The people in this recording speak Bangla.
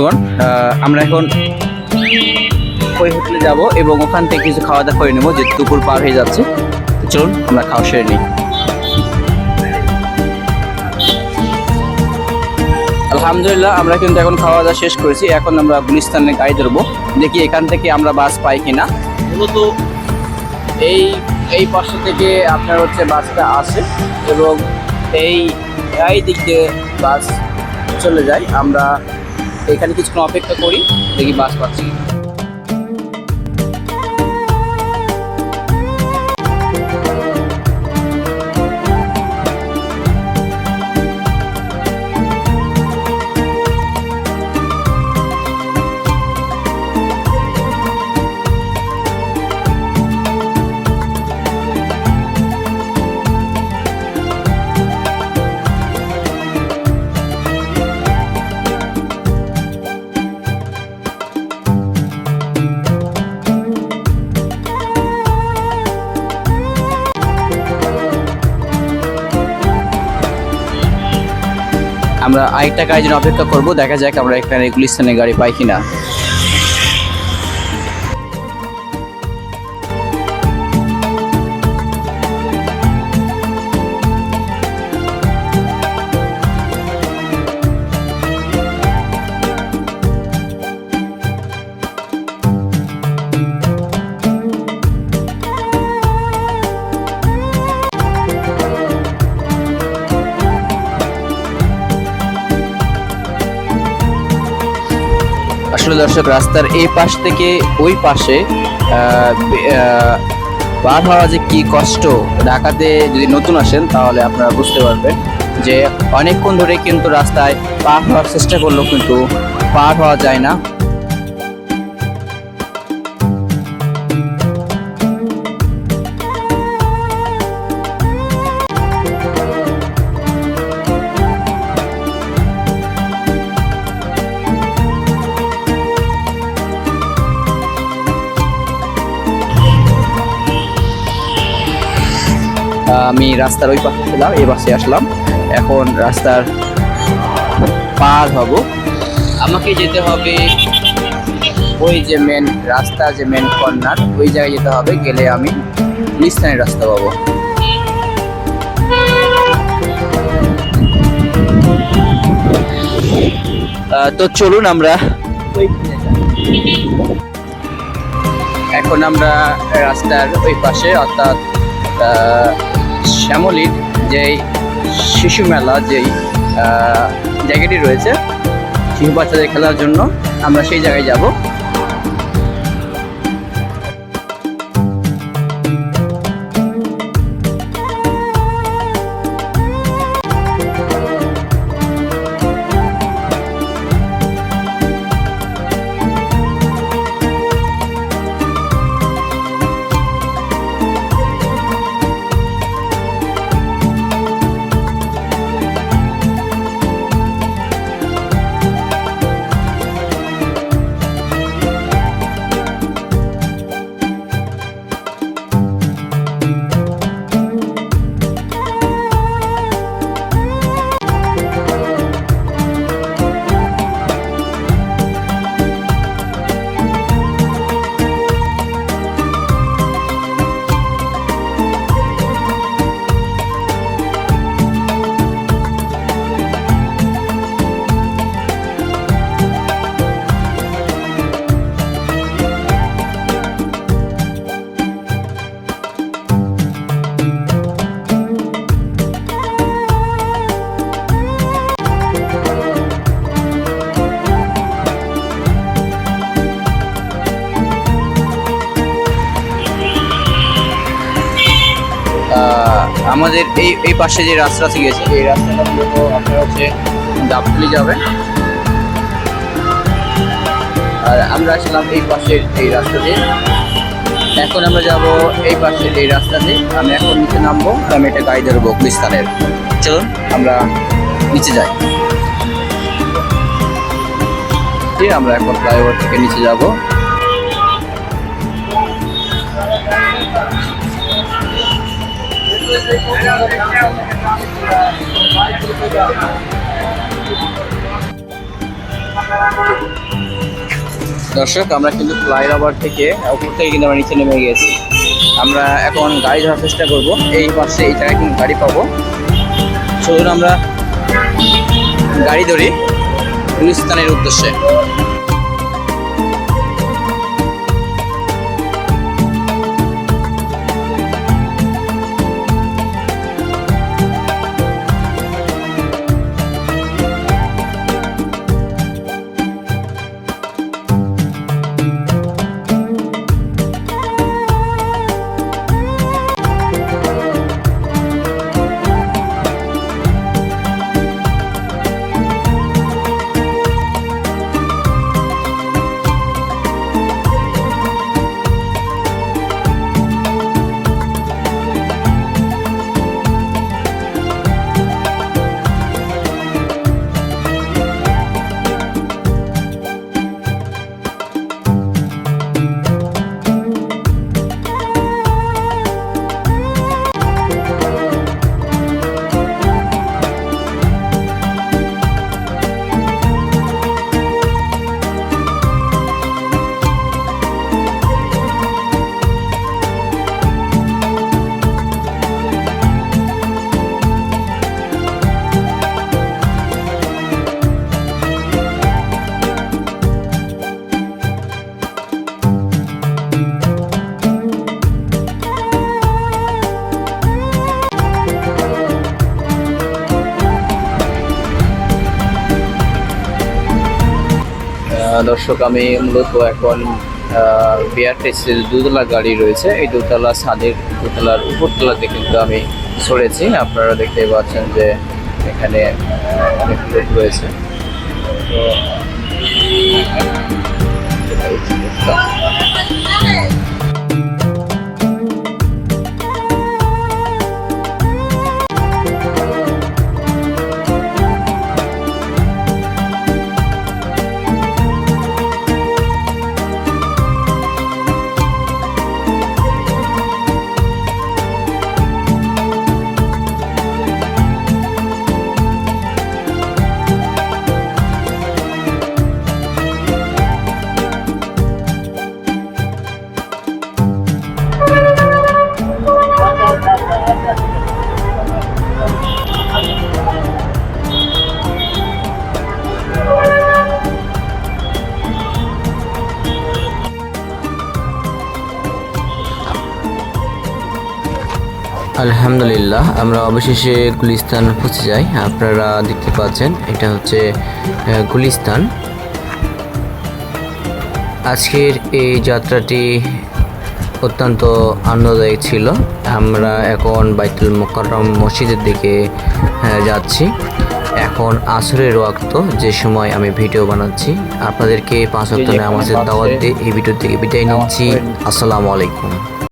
বন্ধুগণ, আমরা এখন ওই হোটেলে যাব এবং ওখান থেকে কিছু খাওয়া দাওয়া করে নেবো, যে দুপুর পার হয়ে যাচ্ছে। চলুন আমরা খাওয়া সেরে নিই। আলহামদুলিল্লাহ, আমরা কিন্তু এখন খাওয়া দাওয়া শেষ করেছি। এখন আমরা গুলিস্তানে গাড়ি ধরবো, দেখি এখান থেকে আমরা বাস পাই কিনা। মূলত এই পাশে থেকে আপনার হচ্ছে বাসটা আসে এবং এই দিক দিয়ে বাস চলে যায়। আমরা এখানে কিছুক্ষণ অপেক্ষা করি, দেখি বাস পাচ্ছি। আমরা আরেকটা গাড়ির জন্য অপেক্ষা করব, দেখা যাক আমরা এখানে গুলিস্তানে গাড়ি পাই কিনা। আসলে দর্শক, রাস্তার এই পাশ থেকে ওই পাশে পার হওয়া যে কি কষ্ট, ঢাকাতে যদি নতুন আসেন তাহলে আপনারা বুঝতে পারবেন যে অনেকক্ষণ ধরে কিন্তু রাস্তায় পার হওয়ার চেষ্টা করলেও কিন্তু পার হওয়া যায় না। আমি রাস্তার ওই পাশে ছিলাম, এই পাশে আসলাম। এখন রাস্তার পার হব, আমাকে যেতে হবে ওই যে মেন রাস্তা, যে মেন কর্নার, ওই জায়গায় যেতে হবে। গেলে আমি গুলিস্তানের রাস্তা পাবো। তো চলুন আমরা এখন আমরা রাস্তার ওই পাশে, অর্থাৎ শ্যামলীর যেই শিশু মেলা, যেই জায়গাটি রয়েছে শিশু বাচ্চাদের খেলার জন্য, আমরা সেই জায়গায় যাব। আমাদের এই পাশে যে রাস্তা গিয়েছে, এই রাস্তাটা মূলত আপনারা হচ্ছে গাবতলী যাবেন, আর আমরা আসলাম এই পাশের এই রাস্তা দিয়ে। এখন আমরা যাব এই পাশের এই রাস্তা দিয়ে। আমি এখন নিচে নামবো, আমি একটা গাড়ি ধরবো গুলিস্তানের। চলুন আমরা নিচে যাই। আমরা এখন ফ্লাইওভার থেকে নিচে যাব। দর্শক, আমরা কিন্তু ফ্লাইওভার থেকে উপর থেকে কিন্তু আমরা নিচে নেমে গিয়েছি। আমরা এখন গাড়ি ধরার চেষ্টা করব। এই পাশে এই জায়গায় কিন্তু গাড়ি পাবো। চলুন আমরা গাড়ি ধরি গুলিস্তানের উদ্দেশ্যে। দর্শক, আমি মূলত এখন বিআরটিসির দোতলা গাড়ি রয়েছে, এই দোতলা ছাদের দোতলার উপরতলাতে কিন্তু আমি চড়েছি। আপনারা দেখতে পাচ্ছেন যে এখানে অনেক লোক রয়েছে। তো আলহামদুলিল্লাহ, আমরা অবশেষে গুলিস্তান পৌঁছে যাই। আপনারা দেখতে পাচ্ছেন এটা হচ্ছে গুলিস্তান। আজকের এই যাত্রাটি অত্যন্ত আনন্দদায়ক ছিল। আমরা এখন বাইতুল মোকাররম মসজিদের দিকে যাচ্ছি। এখন আসরের ওয়াক্ত, যে সময় আমি ভিডিও বানাচ্ছি। আপনাদেরকে 5 ওয়াক্ত নামাজের দাওয়াত দিয়ে এই ভিডিও থেকে বিদায় নিচ্ছি। আসসালামু আলাইকুম।